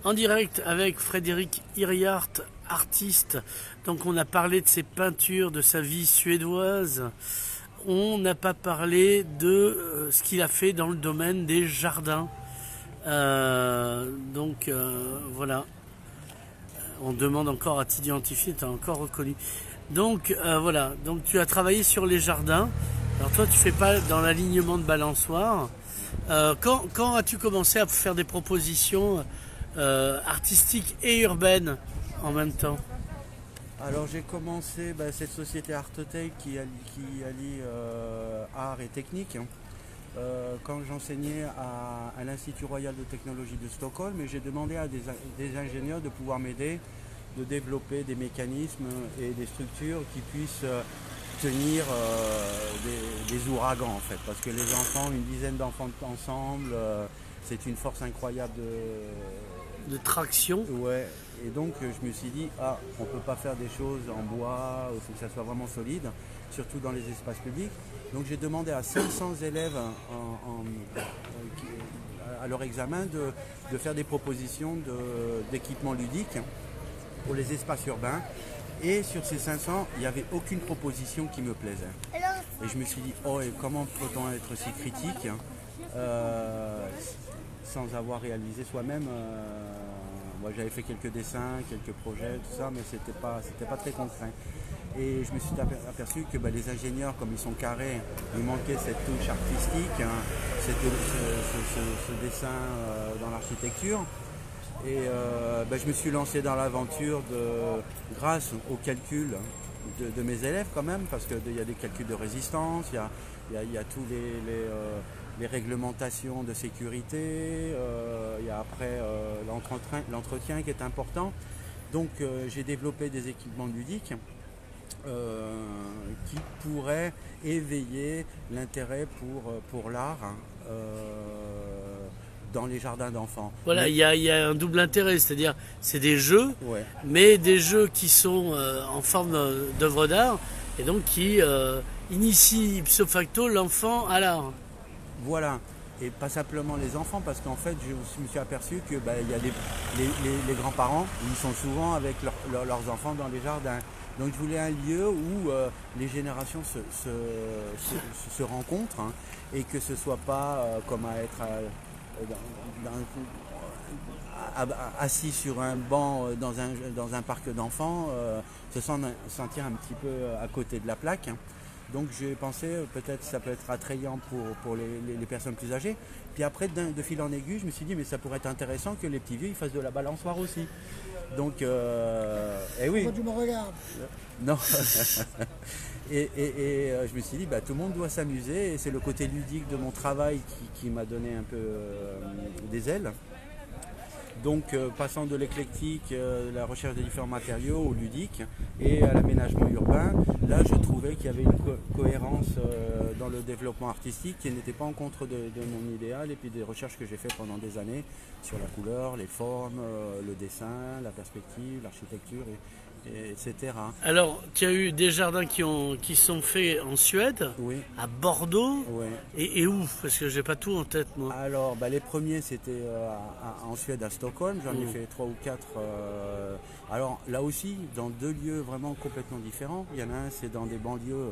En direct avec Frédéric Hiriart, artiste. Donc on a parlé de ses peintures, de sa vie suédoise. On n'a pas parlé de ce qu'il a fait dans le domaine des jardins. Voilà. On demande encore à t'identifier, tu as encore reconnu. Donc voilà, donc tu as travaillé sur les jardins. Alors toi tu fais pas dans l'alignement de balançoires. Quand as-tu commencé à faire des propositions artistiques et urbaines en même temps? Alors j'ai commencé cette société Artotech qui allie art et technique. Quand j'enseignais à l'Institut Royal de Technologie de Stockholm, et j'ai demandé à des ingénieurs de pouvoir m'aider, de développer des mécanismes et des structures qui puissent tenir des ouragans en fait. Parce que les enfants, une dizaine d'enfants ensemble, c'est une force incroyable de traction. Ouais, et donc je me suis dit, on ne peut pas faire des choses en bois, il faut que ça soit vraiment solide, surtout dans les espaces publics. Donc j'ai demandé à 500 élèves à leur examen de faire des propositions d'équipements ludiques pour les espaces urbains. Et sur ces 500, il n'y avait aucune proposition qui me plaisait. Et je me suis dit, et comment peut-on être si critique sans avoir réalisé soi-même. Moi j'avais fait quelques dessins, quelques projets, tout ça, mais c'était pas très concret. Et je me suis aperçu que les ingénieurs, comme ils sont carrés, il manquait cette touche artistique, ce dessin dans l'architecture. Et je me suis lancé dans l'aventure grâce au calcul de mes élèves quand même, parce qu'il y a des calculs de résistance, il y a tous les réglementations de sécurité, il y a après l'entretien qui est important. Donc j'ai développé des équipements ludiques qui pourraient éveiller l'intérêt pour l'art dans les jardins d'enfants. Voilà, il y a un double intérêt, c'est-à-dire c'est des jeux, ouais, mais des jeux qui sont en forme d'œuvre d'art et donc qui initient ipso facto l'enfant à l'art. Voilà, et pas simplement les enfants, parce qu'en fait je me suis aperçu que il y a les grands-parents, ils sont souvent avec leurs enfants dans les jardins. Donc je voulais un lieu où les générations se rencontrent, hein, et que ce soit pas comme à être assis sur un banc dans un parc d'enfants, se sentir un petit peu à côté de la plaque. Donc j'ai pensé peut-être ça peut être attrayant pour les personnes plus âgées. Puis après de fil en aiguille, je me suis dit mais ça pourrait être intéressant que les petits vieux ils fassent de la balançoire aussi. Donc oui. Pourquoi tu me regardes? Non. et je me suis dit tout le monde doit s'amuser, et c'est le côté ludique de mon travail qui m'a donné un peu des ailes. Donc passant de l'éclectique, la recherche des différents matériaux au ludique et à l'aménagement urbain, là je trouvais qu'il y avait une cohérence dans le développement artistique qui n'était pas en contre de mon idéal, et puis des recherches que j'ai faites pendant des années sur la couleur, les formes, le dessin, la perspective, l'architecture, etc. Alors, tu as eu des jardins qui sont faits en Suède, oui, à Bordeaux, oui. Et où? Parce que j'ai pas tout en tête, moi. Alors, les premiers, c'était en Suède, à Stockholm. J'en ai fait 3 ou 4. Alors, là aussi, dans 2 lieux vraiment complètement différents. Il y en a un, c'est dans des banlieues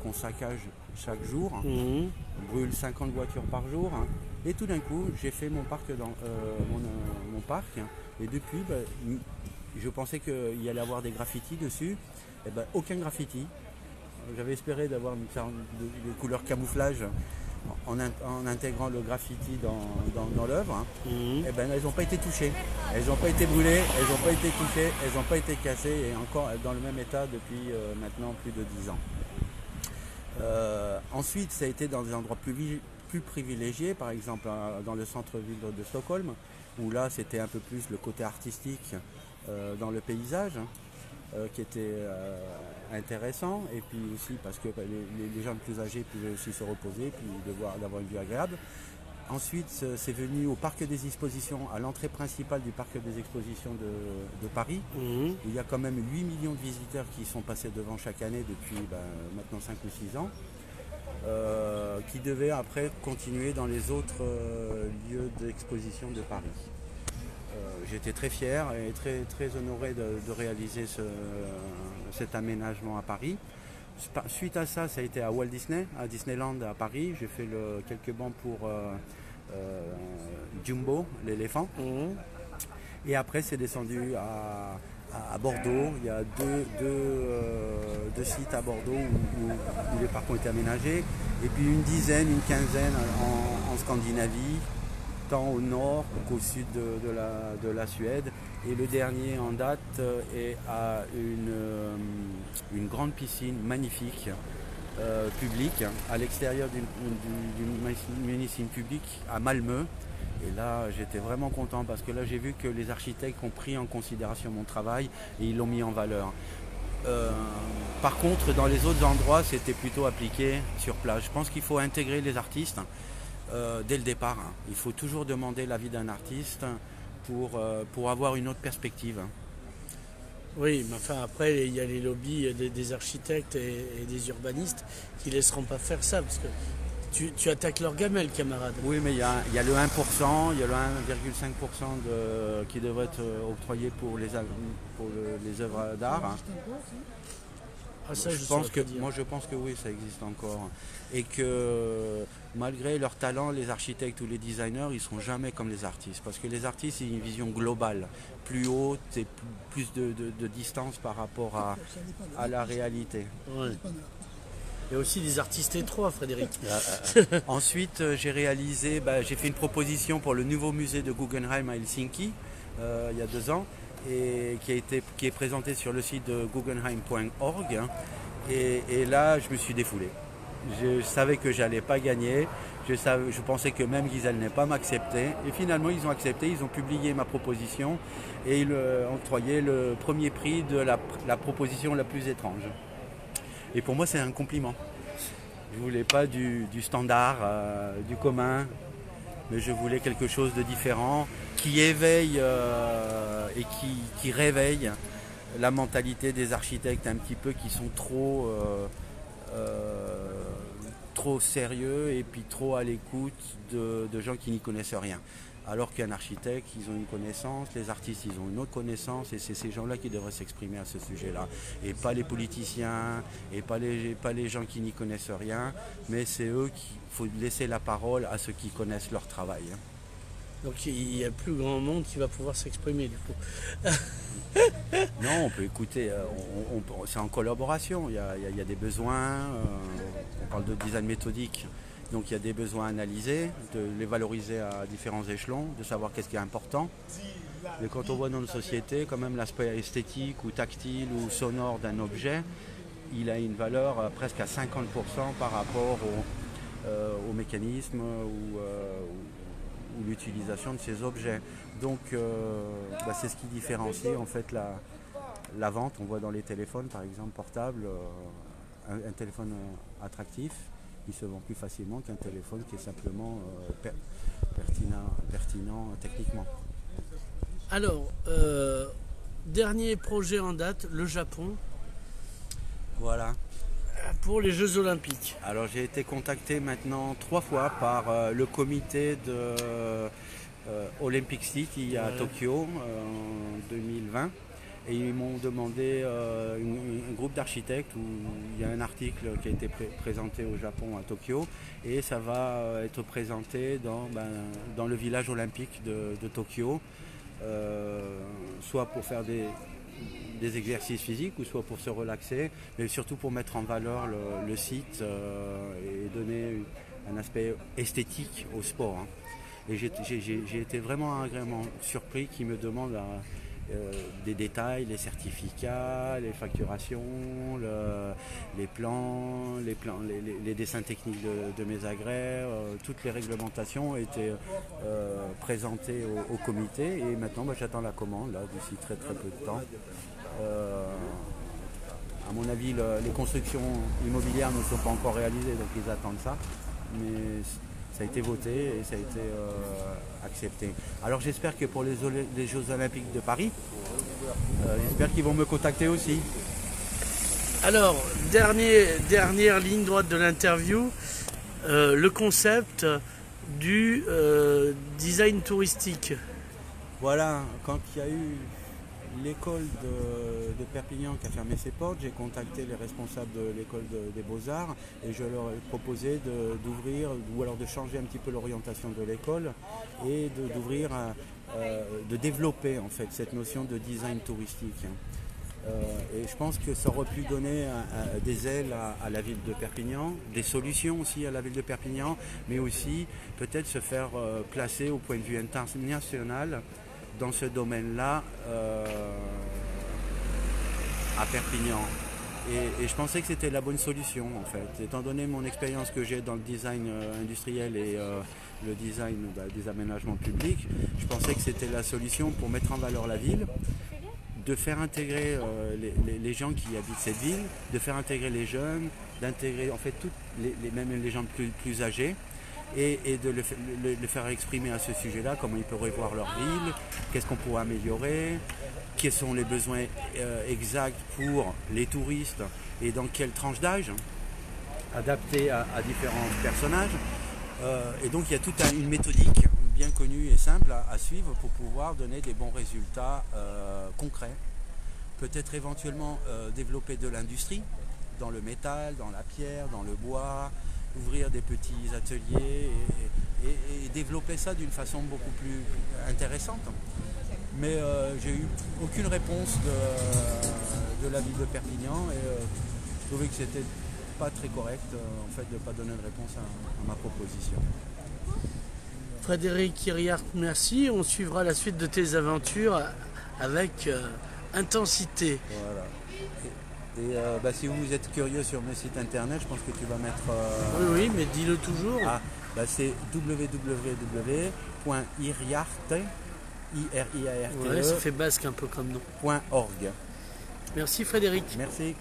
qu'on saccage chaque jour. On brûle 50 voitures par jour. Et tout d'un coup, j'ai fait mon parc, mon parc. Et depuis, je pensais qu'il y allait avoir des graffitis dessus. Et aucun graffiti. J'avais espéré d'avoir une sorte de couleur camouflage en intégrant le graffiti dans l'œuvre. Elles n'ont pas été touchées. Elles n'ont pas été brûlées, elles n'ont pas été touchées, elles n'ont pas été cassées, et encore dans le même état depuis maintenant plus de 10 ans. Ensuite, ça a été dans des endroits plus privilégiés, par exemple dans le centre-ville de Stockholm, où là c'était un peu plus le côté artistique dans le paysage, qui était intéressant, et puis aussi parce que les gens plus âgés pouvaient aussi se reposer, puis d'avoir une vue agréable. Ensuite, c'est venu au parc des expositions, à l'entrée principale du parc des expositions de Paris, où il y a quand même 8 millions de visiteurs qui sont passés devant chaque année depuis maintenant 5 ou 6 ans. Qui devaient après continuer dans les autres lieux d'exposition de Paris. j'étais très fier et très honoré de réaliser cet aménagement à Paris. Suite à ça, ça a été à Walt Disney, à Disneyland à Paris. J'ai fait quelques bancs pour Jumbo, l'éléphant. Mhm. Et après, c'est descendu à Bordeaux. Il y a deux sites à Bordeaux où les parcs ont été aménagés. Et puis une quinzaine en Scandinavie, tant au nord qu'au sud de la Suède. Et le dernier en date est à une grande piscine magnifique, publique, à l'extérieur d'une piscine publique à Malmö. Et là, j'étais vraiment content parce que là, j'ai vu que les architectes ont pris en considération mon travail et ils l'ont mis en valeur. Par contre, dans les autres endroits, c'était plutôt appliqué sur place. Je pense qu'il faut intégrer les artistes dès le départ. Il faut toujours demander l'avis d'un artiste pour avoir une autre perspective. Oui, mais enfin après, il y a les lobbies des architectes et des urbanistes qui ne laisseront pas faire ça, parce que tu attaques leur gamelle, camarade. Oui, mais il y a le 1%, il y a le 1,5% qui devrait être octroyé pour les œuvres d'art. Ah, ça, Moi, je pense que oui, ça existe encore. Et que malgré leur talent, les architectes ou les designers, ils ne seront jamais comme les artistes. Parce que les artistes, ils ont une vision globale, plus haute et plus de distance par rapport à la réalité. Ouais. Il y a aussi des artistes étroits, Frédéric. Ensuite, j'ai fait une proposition pour le nouveau musée de Guggenheim à Helsinki, il y a 2 ans, et qui est présenté sur le site de guggenheim.org. Et là, je me suis défoulé. Je savais que j'allais pas gagner. Je pensais que même qu'ils n'allaient pas m'accepter. Et finalement, ils ont accepté. Ils ont publié ma proposition et ils ont octroyé le premier prix de la proposition la plus étrange. Et pour moi, c'est un compliment. Je voulais pas du standard, du commun, mais je voulais quelque chose de différent, qui éveille et qui réveille la mentalité des architectes un petit peu qui sont trop sérieux et puis trop à l'écoute de gens qui n'y connaissent rien. Alors qu'un architecte, ils ont une connaissance, les artistes, ils ont une autre connaissance, et c'est ces gens-là qui devraient s'exprimer à ce sujet-là. Et pas les politiciens, et pas les gens qui n'y connaissent rien, mais c'est eux qu'il faut laisser la parole à ceux qui connaissent leur travail. Donc il y a plus grand monde qui va pouvoir s'exprimer, du coup. Non, on peut écouter, c'est en collaboration, il y a des besoins, on parle de design méthodique. Donc il y a des besoins analysés, de les valoriser à différents échelons, de savoir qu'est-ce qui est important. Mais quand on voit dans notre société, quand même l'aspect esthétique ou tactile ou sonore d'un objet, il a une valeur presque à 50% par rapport au mécanisme ou l'utilisation de ces objets. Donc c'est ce qui différencie en fait la vente. On voit dans les téléphones par exemple portables, un téléphone attractif. Il se vend plus facilement qu'un téléphone qui est simplement pertinent techniquement. Alors, dernier projet en date, le Japon. Voilà. Pour les Jeux Olympiques. Alors j'ai été contacté maintenant 3 fois par le comité de Olympic City à Tokyo en 2020. Et ils m'ont demandé un groupe d'architectes où il y a un article qui a été présenté au Japon à Tokyo et ça va être présenté dans le village olympique de Tokyo, soit pour faire des exercices physiques ou soit pour se relaxer, mais surtout pour mettre en valeur le site et donner un aspect esthétique au sport. Et j'ai été vraiment agréablement surpris qu'ils me demandent des détails, les certificats, les facturations, les plans, les dessins techniques de mes agrès, toutes les réglementations ont été présentées au comité et maintenant j'attends la commande d'ici très peu de temps. À mon avis, les constructions immobilières ne sont pas encore réalisées, donc ils attendent ça. Mais ça a été voté et ça a été accepté. Alors j'espère que pour les Jeux Olympiques de Paris, j'espère qu'ils vont me contacter aussi. Alors, dernière ligne droite de l'interview, le concept du design touristique. Voilà, quand il y a eu l'école de Perpignan qui a fermé ses portes, j'ai contacté les responsables de l'école des Beaux-Arts et je leur ai proposé d'ouvrir ou alors de changer un petit peu l'orientation de l'école et d'ouvrir, de développer en fait cette notion de design touristique. Et je pense que ça aurait pu donner des ailes à la ville de Perpignan, des solutions aussi à la ville de Perpignan, mais aussi peut-être se faire placer au point de vue international dans ce domaine-là à Perpignan. Et je pensais que c'était la bonne solution en fait. Étant donné mon expérience que j'ai dans le design industriel et le design des aménagements publics, je pensais que c'était la solution pour mettre en valeur la ville, de faire intégrer les gens qui habitent cette ville, de faire intégrer les jeunes, d'intégrer en fait même les gens plus âgés, et de le faire exprimer à ce sujet-là, comment ils pourraient voir leur ville, qu'est-ce qu'on pourrait améliorer, quels sont les besoins exacts pour les touristes et dans quelle tranche d'âge, adapté à différents personnages. Et donc il y a toute une méthodique bien connue et simple à suivre pour pouvoir donner des bons résultats concrets. Peut-être éventuellement développer de l'industrie, dans le métal, dans la pierre, dans le bois, ouvrir des petits ateliers et développer ça d'une façon beaucoup plus intéressante. Mais j'ai eu aucune réponse de la ville de Perpignan et je trouvais que c'était pas très correct en fait de ne pas donner de réponse à ma proposition. Frédéric Iriart, merci. On suivra la suite de tes aventures avec intensité. Voilà. Et si vous êtes curieux sur mes sites internet, je pense que tu vas mettre... Oui, mais dis-le toujours. C'est www.iriarte, Ouais, ça fait basque un peu comme nom. .org. Merci Frédéric. Merci.